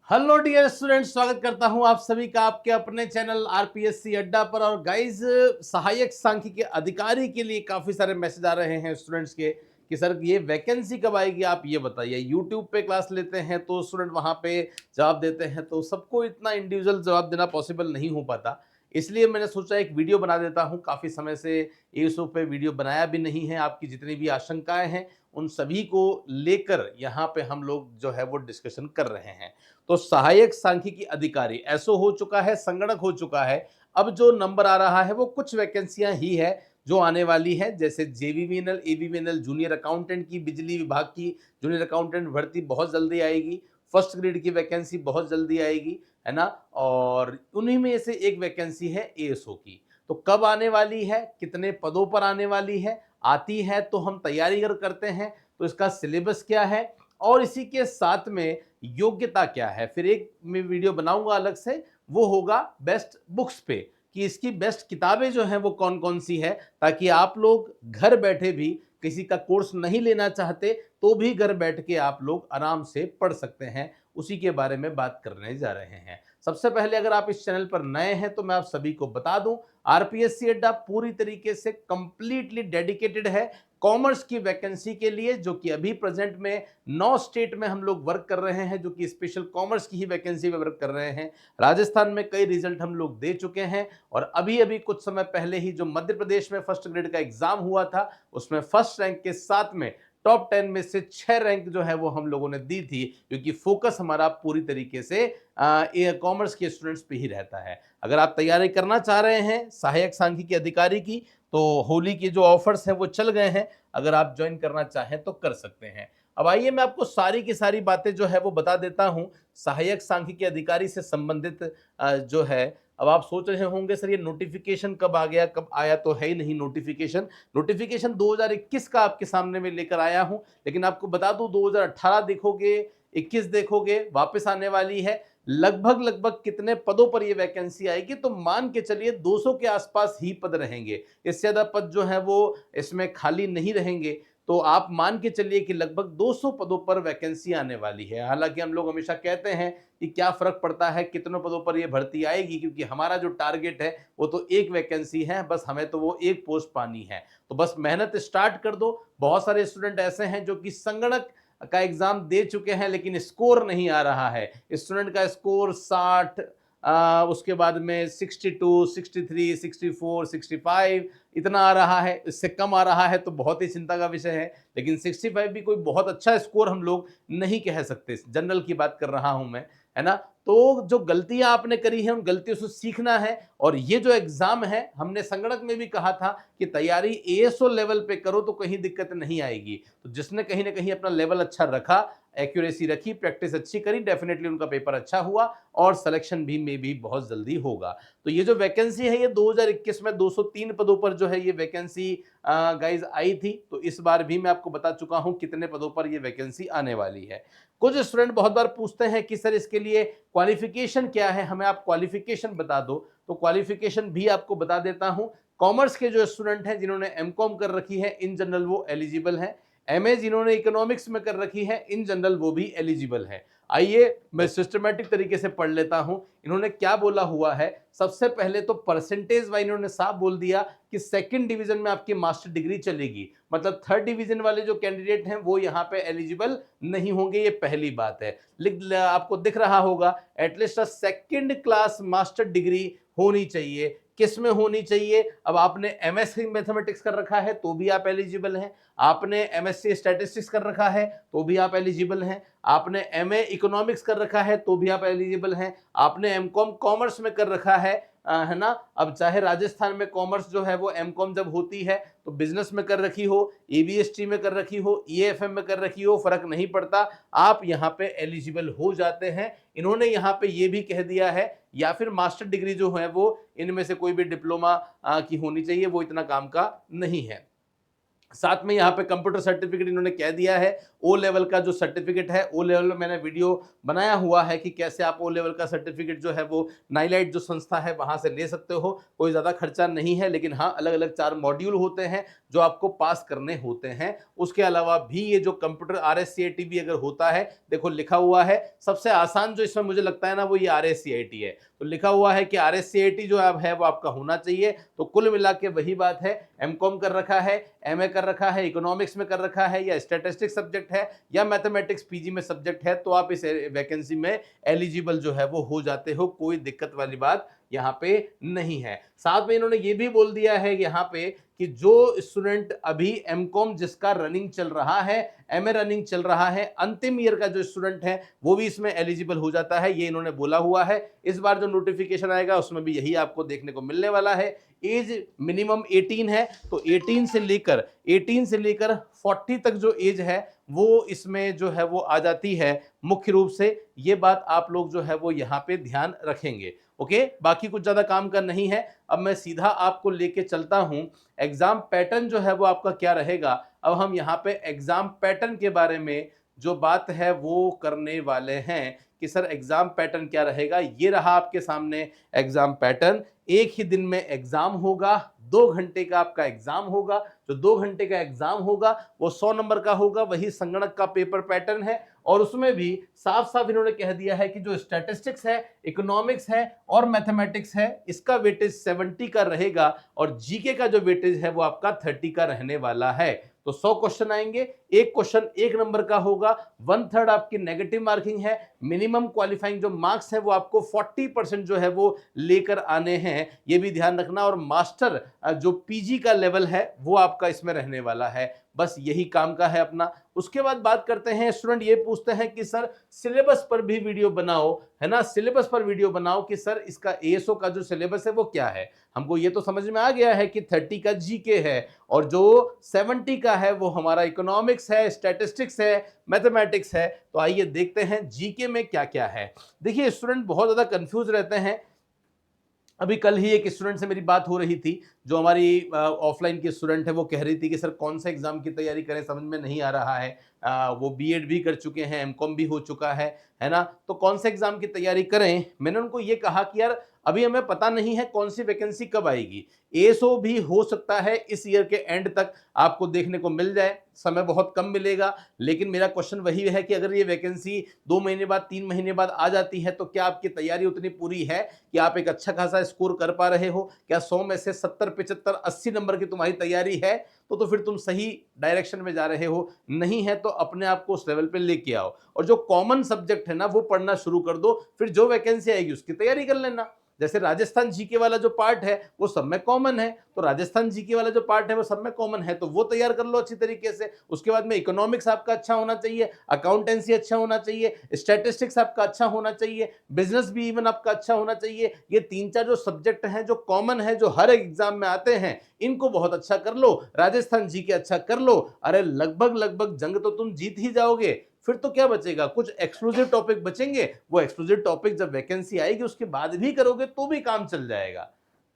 Hello dear students, स्वागत करता हूं आप सभी का आपके अपने चैनल आरपीएससी अड्डा पर। और गाइस, सहायक सांख्यिकी अधिकारी के लिए काफी सारे मैसेज आ रहे हैं स्टूडेंट्स के कि सर ये वैकेंसी कब आएगी, आप ये बताइए। यूट्यूब पे क्लास लेते हैं तो स्टूडेंट वहां पे जवाब देते हैं, तो सबको इतना इंडिविजुअल जवाब देना पॉसिबल नहीं हो पाता। इसलिए मैंने सोचा एक वीडियो बना देता हूं। काफी समय से यूट्यूब पे वीडियो बनाया भी नहीं है। आपकी जितनी भी आशंकाएं हैं उन सभी को लेकर यहाँ पे हम लोग जो है वो डिस्कशन कर रहे हैं। तो सहायक सांख्यिकी अधिकारी एसओ हो चुका है, संगणक हो चुका है। अब जो नंबर आ रहा है वो कुछ वैकेंसियां ही है जो आने वाली है, जैसे जेवीवीएनएल, एवीवीएनएल, जूनियर अकाउंटेंट की, बिजली विभाग की जूनियर अकाउंटेंट भर्ती बहुत जल्दी आएगी। फर्स्ट ग्रेड की वैकेंसी बहुत जल्दी आएगी, है ना। और उन्हीं में से एक वैकेंसी है एएसओ की। तो कब आने वाली है, कितने पदों पर आने वाली है, आती है तो हम तैयारी करते हैं तो इसका सिलेबस क्या है, और इसी के साथ में योग्यता क्या है। फिर एक मैं वीडियो बनाऊंगा अलग से, वो होगा बेस्ट बुक्स पे, कि इसकी बेस्ट किताबें जो हैं वो कौन कौन सी है, ताकि आप लोग घर बैठे भी, किसी का कोर्स नहीं लेना चाहते तो भी घर बैठ के आप लोग आराम से पढ़ सकते हैं। उसी के बारे में बात करने जा रहे हैं। सबसे पहले अगर आप इस चैनल पर नए हैं तो मैं आप सभी को बता दूं, आरपीएससी अड्डा पूरी तरीके से कंप्लीटली डेडिकेटेड है कॉमर्स की वैकेंसी के लिए, जो कि अभी प्रेजेंट में 9 स्टेट में हम लोग वर्क कर रहे हैं, जो कि स्पेशल कॉमर्स की ही वैकेंसी पे वर्क कर रहे हैं। राजस्थान में कई रिजल्ट हम लोग दे चुके हैं, और अभी अभी कुछ समय पहले ही जो मध्य प्रदेश में फर्स्ट ग्रेड का एग्जाम हुआ था उसमें फर्स्ट रैंक के साथ में टॉप 10 में से 6 रैंक जो है वो हम लोगों ने दी थी, क्योंकि फोकस हमारा पूरी तरीके से कॉमर्स के स्टूडेंट्स पे ही रहता है। अगर आप तैयारी करना चाह रहे हैं सहायक सांख्यिकी अधिकारी की, तो होली के जो ऑफर्स हैं वो चल गए हैं। अगर आप ज्वाइन करना चाहें तो कर सकते हैं। अब आइए मैं आपको सारी की सारी बातें जो है वो बता देता हूं सहायक सांख्यिकी अधिकारी से संबंधित जो है। अब आप सोच रहे होंगे सर ये नोटिफिकेशन कब आ गया, कब आया, तो है ही नहीं नोटिफिकेशन। नोटिफिकेशन 2021 का आपके सामने में लेकर आया हूं, लेकिन आपको बता दूं 2018 देखोगे, 21 देखोगे, वापस आने वाली है। लगभग लगभग कितने पदों पर ये वैकेंसी आएगी, तो मान के चलिए 200 के आसपास ही पद रहेंगे। इससे ज्यादा पद जो है वो इसमें खाली नहीं रहेंगे। तो आप मान के चलिए कि लगभग 200 पदों पर वैकेंसी आने वाली है। हालांकि हम लोग हमेशा कहते हैं कि क्या फर्क पड़ता है कितनों पदों पर ये भर्ती आएगी, क्योंकि हमारा जो टारगेट है वो तो एक वैकेंसी है, बस हमें तो वो एक पोस्ट पानी है। तो बस मेहनत स्टार्ट कर दो। बहुत सारे स्टूडेंट ऐसे हैं जो कि संगणक का एग्जाम दे चुके हैं लेकिन स्कोर नहीं आ रहा है। स्टूडेंट का स्कोर 60, उसके बाद में 62, 63, 64, 65 इतना आ रहा है। इससे कम आ रहा है तो बहुत ही चिंता का विषय है, लेकिन 65 भी कोई बहुत अच्छा स्कोर हम लोग नहीं कह सकते। जनरल की बात कर रहा हूं मैं, है ना। तो जो गलतियां आपने करी है उन गलतियों से सीखना है। और ये जो एग्जाम है, हमने संगणक में भी कहा था कि तैयारी एएसओ लेवल पे करो तो कहीं दिक्कत नहीं आएगी। तो जिसने कहीं ना कहीं अपना लेवल अच्छा रखा, एक्यूरेसी रखी, प्रैक्टिस अच्छी करी, डेफिनेटली उनका पेपर अच्छा हुआ और सिलेक्शन भी में भी बहुत जल्दी होगा। तो ये जो वैकेंसी है ये 2021 में 203 पदों पर जो है ये वैकेंसी गाइज आई थी। तो इस बार भी मैं आपको बता चुका हूं कितने पदों पर ये वैकेंसी आने वाली है। कुछ स्टूडेंट बहुत बार पूछते हैं कि सर इसके लिए क्वालिफिकेशन क्या है, हमें आप क्वालिफिकेशन बता दो। तो क्वालिफिकेशन भी आपको बता देता हूं। कॉमर्स के जो स्टूडेंट हैं जिन्होंने एमकॉम कर रखी है इन जनरल वो एलिजिबल हैं। एमए जिन्होंने इकोनॉमिक्स में कर रखी है इन जनरल वो भी एलिजिबल है। आइए मैं सिस्टमेटिक तरीके से पढ़ लेता हूं इन्होंने क्या बोला हुआ है। सबसे पहले तो परसेंटेज वाइज इन्होंने साफ बोल दिया कि सेकंड डिवीजन में आपकी मास्टर डिग्री चलेगी, मतलब थर्ड डिवीजन वाले जो कैंडिडेट हैं वो यहाँ पे एलिजिबल नहीं होंगे। ये पहली बात है। आपको दिख रहा होगा at least second class master degree होनी चाहिए। किस में होनी चाहिए? अब आपने एमएससी मैथमेटिक्स कर रखा है तो भी आप एलिजिबल हैं, आपने एमएससी स्टैटिस्टिक्स कर रखा है तो भी आप एलिजिबल हैं, आपने एमए इकोनॉमिक्स कर रखा है तो भी आप एलिजिबल हैं, आपने एमकॉम कॉमर्स में कर रखा है ना। अब चाहे राजस्थान में कॉमर्स जो है वो एमकॉम जब होती है तो बिजनेस में कर रखी हो, ईबीएसटी में कर रखी हो, ईएफएम में कर रखी हो, फर्क नहीं पड़ता, आप यहाँ पे एलिजिबल हो जाते हैं। इन्होंने यहाँ पे ये भी कह दिया है, या फिर मास्टर डिग्री जो है वो इनमें से कोई भी डिप्लोमा की होनी चाहिए, वो इतना काम का नहीं है। साथ में यहाँ पे कंप्यूटर सर्टिफिकेट इन्होंने कह दिया है। ओ लेवल का जो सर्टिफिकेट है, ओ लेवल में मैंने वीडियो बनाया हुआ है कि कैसे आप ओ लेवल का सर्टिफिकेट जो है वो नाइलाइट जो संस्था है वहां से ले सकते हो। कोई ज़्यादा खर्चा नहीं है, लेकिन हाँ अलग अलग 4 मॉड्यूल होते हैं जो आपको पास करने होते हैं। उसके अलावा भी ये जो कंप्यूटर RSCIT भी अगर होता है, देखो लिखा हुआ है सबसे आसान जो इसमें मुझे लगता है ना वो ये RSCIT है। तो लिखा हुआ है कि RSCIT जो है वो आपका होना चाहिए। तो कुल मिला के वही बात है, MCOM कर रखा है, MA कर रखा है, इकोनॉमिक्स में कर रखा है, या स्टैटिस्टिक्स सब्जेक्ट है, या मैथमेटिक्स PG में सब्जेक्ट है, तो आप इस वैकेंसी में एलिजिबल जो है वो हो जाते हो। कोई दिक्कत वाली बात यहाँ पे नहीं है। साथ में इन्होंने ये भी बोल दिया है यहाँ पे कि जो स्टूडेंट अभी MCOM जिसका रनिंग चल रहा है, MA रनिंग चल रहा है, अंतिम ईयर का जो स्टूडेंट है वो भी इसमें एलिजिबल हो जाता है, ये इन्होंने बोला हुआ है। इस बार जो नोटिफिकेशन आएगा उसमें भी यही आपको देखने को मिलने वाला है। एज मिनिमम 18 है, तो 18 से लेकर 40 तक जो एज है वो इसमें जो है वो आ जाती है मुख्य रूप से। ये बात आप लोग जो है वो यहाँ पे ध्यान रखेंगे। ओके, बाकी कुछ ज्यादा काम का नहीं है। अब मैं सीधा आपको लेके चलता हूं, एग्जाम पैटर्न जो है वो आपका क्या रहेगा। अब हम यहाँ पे एग्जाम पैटर्न के बारे में जो बात है वो करने वाले हैं कि सर एग्जाम पैटर्न क्या रहेगा। ये रहा आपके सामने एग्जाम पैटर्न। एक ही दिन में एग्जाम होगा, 2 घंटे का आपका एग्जाम होगा। जो 2 घंटे का एग्जाम होगा वो 100 नंबर का होगा, वही संगणक का पेपर पैटर्न है। और उसमें भी साफ साफ इन्होंने कह दिया है कि जो स्टैटिस्टिक्स है, इकोनॉमिक्स है और मैथमेटिक्स है, इसका वेटेज 70 का रहेगा, और जीके का जो वेटेज है वो आपका 30 का रहने वाला है। तो 100 क्वेश्चन आएंगे, एक क्वेश्चन 1 नंबर का होगा, 1/3 आपकी नेगेटिव मार्किंग है। मिनिमम क्वालिफाइंग जो मार्क्स है वो आपको 40% जो है वो लेकर आने हैं, ये भी ध्यान रखना। और मास्टर जो PG का लेवल है वो आपका इसमें रहने वाला है। बस यही काम का है अपना। उसके बाद बात करते हैं, स्टूडेंट ये पूछते हैं कि सर सिलेबस पर भी वीडियो बनाओ, है ना, सिलेबस पर वीडियो बनाओ कि सर इसका ASO का जो सिलेबस है वो क्या है। हमको ये तो समझ में आ गया है कि 30 का GK है और जो 70 का है वो हमारा इकोनॉमिक्स है, स्टैटिस्टिक्स है, मैथमेटिक्स है। तो आइए देखते हैं GK में क्या क्या है। देखिए स्टूडेंट बहुत ज्यादा कंफ्यूज रहते हैं। अभी कल ही एक स्टूडेंट से मेरी बात हो रही थी, जो हमारी ऑफलाइन की स्टूडेंट है, वो कह रही थी कि सर कौन सा एग्जाम की तैयारी करें, समझ में नहीं आ रहा है। वो BEd भी कर चुके हैं, MCOM भी हो चुका है ना, तो कौन से एग्जाम की तैयारी करें। मैंने उनको ये कहा कि यार अभी हमें पता नहीं है कौन सी वैकेंसी कब आएगी। ASO भी हो सकता है इस ईयर के एंड तक आपको देखने को मिल जाए, समय बहुत कम मिलेगा। लेकिन मेरा क्वेश्चन वही है कि अगर ये वैकेंसी 2 महीने बाद, 3 महीने बाद आ जाती है, तो क्या आपकी तैयारी उतनी पूरी है कि आप एक अच्छा खासा स्कोर कर पा रहे हो? क्या 100 में से 70, 75, 80 नंबर की तुम्हारी तैयारी है? तो फिर तुम सही डायरेक्शन में जा रहे हो। नहीं है तो अपने आप को उस लेवल पे लेके आओ, और जो कॉमन सब्जेक्ट है ना वो पढ़ना शुरू कर दो। फिर जो वैकेंसी आएगी उसकी तैयारी कर लेना। जैसे राजस्थान जीके वाला जो पार्ट है वो सब में कॉमन है, तो राजस्थान जीके वाला जो पार्ट है वो सब में कॉमन है, तो वो तैयार कर लो अच्छी तरीके से। उसके बाद में इकोनॉमिक्स आपका अच्छा होना चाहिए, अकाउंटेंसी अच्छा होना चाहिए, स्टैटिस्टिक्स आपका अच्छा होना चाहिए, बिजनेस भी इवन आपका अच्छा होना चाहिए। ये 3-4 जो सब्जेक्ट हैं जो कॉमन है, जो हर एग्जाम में आते हैं, इनको बहुत अच्छा कर लो। राजस्थान जीके अच्छा कर लो, अरे लगभग लगभग जंग तो तुम जीत ही जाओगे। फिर तो क्या बचेगा, कुछ एक्सक्लूसिव टॉपिक बचेंगे। वो एक्सक्लूसिव टॉपिक जब वैकेंसी आएगी उसके बाद भी करोगे तो भी काम चल जाएगा,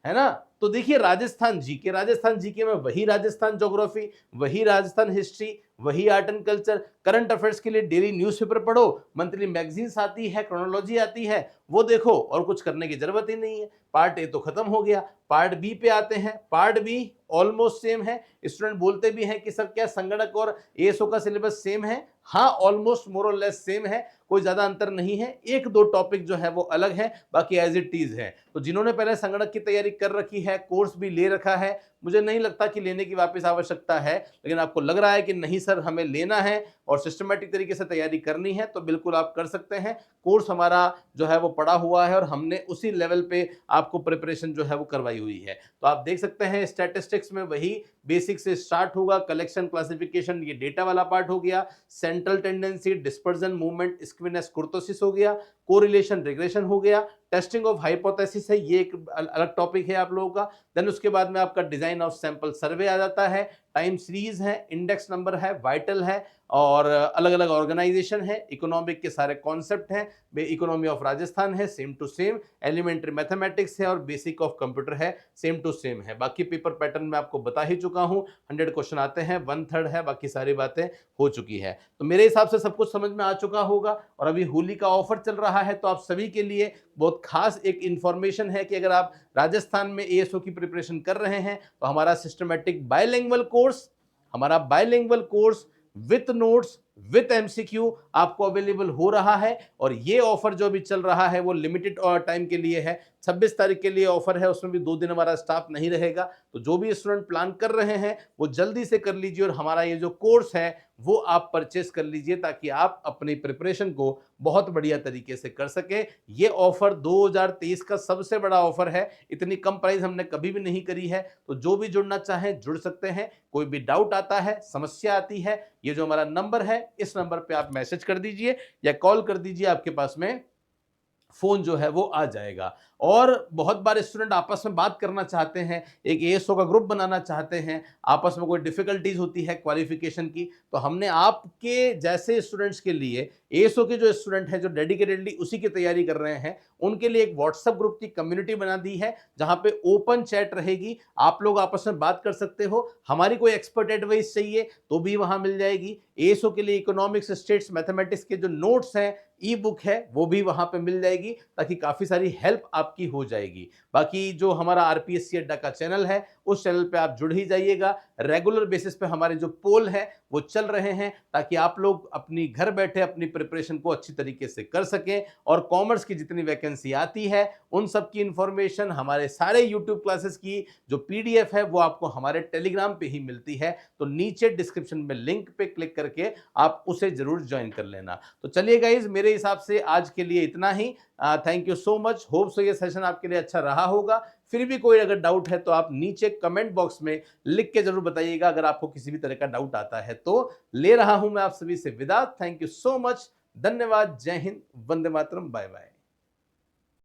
है ना। तो देखिए राजस्थान जीके में वही राजस्थान ज्योग्राफी, वही राजस्थान हिस्ट्री, वही art and culture. Current affairs के लिए डेली न्यूज़पेपर पढ़ो, मंथली मैगजीन्स आती है, क्रोनोलॉजी आती है, वो देखो, और कुछ करने की जरूरत ही नहीं है। पार्ट ए तो खत्म हो गया, पार्ट बी पे आते हैं। पार्ट बी ऑलमोस्ट सेम है। स्टूडेंट बोलते भी हैं कि सर क्या संगणक और ASO का सिलेबस सेम है? हाँ, ऑलमोस्ट मोर और लेस सेम है, कोई ज्यादा अंतर नहीं है। 1-2 टॉपिक जो है वो अलग है, बाकी एज इट इज है। तो जिन्होंने पहले संगणक की तैयारी कर रखी है, कोर्स भी ले रखा है, मुझे नहीं लगता कि लेने की वापस आवश्यकता है। लेकिन आपको लग रहा है कि नहीं सर हमें लेना है और सिस्टमेटिक तरीके से तैयारी करनी है, तो बिल्कुल आप कर सकते हैं। कोर्स हमारा जो है वो पड़ा हुआ है और हमने उसी लेवल पे आपको प्रिपरेशन जो है वो करवाई हुई है। तो आप देख सकते हैं स्टैटिस्टिक्स में वही बेसिक से स्टार्ट होगा, कलेक्शन, क्लासिफिकेशन, ये डेटा वाला पार्ट हो गया, central tendency, dispersion, movement, skewness, kurtosis हो गया, कोरिलेशन रिग्रेशन हो गया, टेस्टिंग ऑफ हाइपोथेसिस है, ये एक अलग टॉपिक है आप लोगों का। देन उसके बाद में आपका डिजाइन ऑफ सैंपल सर्वे आ जाता है, टाइम सीरीज है, इंडेक्स नंबर है, वाइटल है, और अलग अलग ऑर्गेनाइजेशन है, इकोनॉमिक के सारे कॉन्सेप्ट हैं, इकोनॉमी ऑफ राजस्थान है same to same, elementary mathematics है और बेसिक ऑफ कंप्यूटर है सेम टू सेम है। बाकी पेपर पैटर्न में आपको बता ही चुका हूं, 100 क्वेश्चन आते हैं, 1/3 है, बाकी सारी बातें हो चुकी है। तो मेरे हिसाब से सब कुछ समझ में आ चुका होगा। और अभी होली का ऑफर चल रहा है, तो आप सभी के लिए बहुत खास एक इंफॉर्मेशन है कि अगर आप राजस्थान में एएसओ की प्रिपरेशन कर रहे हैं तो हमारा systematic bilingual course with notes with MCQ आपको अवेलेबल हो रहा है। और ये ऑफर जो अभी चल रहा है वो लिमिटेड टाइम के लिए है, 26 तारीख के लिए ऑफर है, उसमें भी 2 दिन हमारा स्टाफ नहीं रहेगा। तो जो भी स्टूडेंट प्लान कर रहे हैं वो जल्दी से कर लीजिए और हमारा ये जो कोर्स है वो आप परचेस कर लीजिए, ताकि आप अपनी प्रिपरेशन को बहुत बढ़िया तरीके से कर सके। ये ऑफर 2023 का सबसे बड़ा ऑफर है, इतनी कम प्राइस हमने कभी भी नहीं करी है। तो जो भी जुड़ना चाहें जुड़ सकते हैं। कोई भी डाउट आता है, समस्या आती है, ये जो हमारा नंबर है इस नंबर पे आप मैसेज कर दीजिए या कॉल कर दीजिए, आपके पास में फोन जो है वो आ जाएगा। और बहुत बार स्टूडेंट आपस में बात करना चाहते हैं, एक एएसओ का ग्रुप बनाना चाहते हैं, आपस में कोई डिफिकल्टीज होती है क्वालिफिकेशन की, तो हमने आपके जैसे स्टूडेंट्स के लिए, एएसओ के जो स्टूडेंट हैं जो डेडिकेटेडली उसी की तैयारी कर रहे हैं, उनके लिए एक व्हाट्सएप ग्रुप की कम्युनिटी बना दी है, जहां पे ओपन चैट रहेगी, आप लोग आपस में बात कर सकते हो। हमारी कोई एक्सपर्ट एडवाइस चाहिए तो भी वहां मिल जाएगी। एएसओ के लिए इकोनॉमिक्स, स्टेट्स, मैथमेटिक्स के जो नोट्स हैं, ई बुक है, वो भी वहां पे मिल जाएगी, ताकि काफी सारी हेल्प आपकी हो जाएगी। बाकी जो हमारा आरपीएससी अड्डा का चैनल है, उस चैनल पे आप जुड़ ही जाइएगा। रेगुलर बेसिस पे हमारे जो पोल है वो चल रहे हैं, ताकि आप लोग अपनी घर बैठे अपनी प्रिपरेशन को अच्छी तरीके से कर सकें। और कॉमर्स की जितनी वैकेंसी आती है उन सब की इंफॉर्मेशन, हमारे सारे यूट्यूब क्लासेस की जो पीडीएफ है वो आपको हमारे टेलीग्राम पे ही मिलती है। तो नीचे डिस्क्रिप्शन में लिंक पे क्लिक करके आप उसे जरूर ज्वाइन कर लेना। तो चलिए गाइज, मेरे हिसाब से आज के लिए इतना ही। Thank you so much. Hope so ये सेशन आपके लिए अच्छा रहा होगा। फिर भी कोई अगर डाउट है तो आप नीचे कमेंट बॉक्स में लिख के जरूर बताइएगा, अगर आपको किसी भी तरह का डाउट आता है तो। ले रहा हूं मैं आप सभी से विदा। Thank you so much. धन्यवाद। जय हिंद। वंदे मातरम। Bye bye.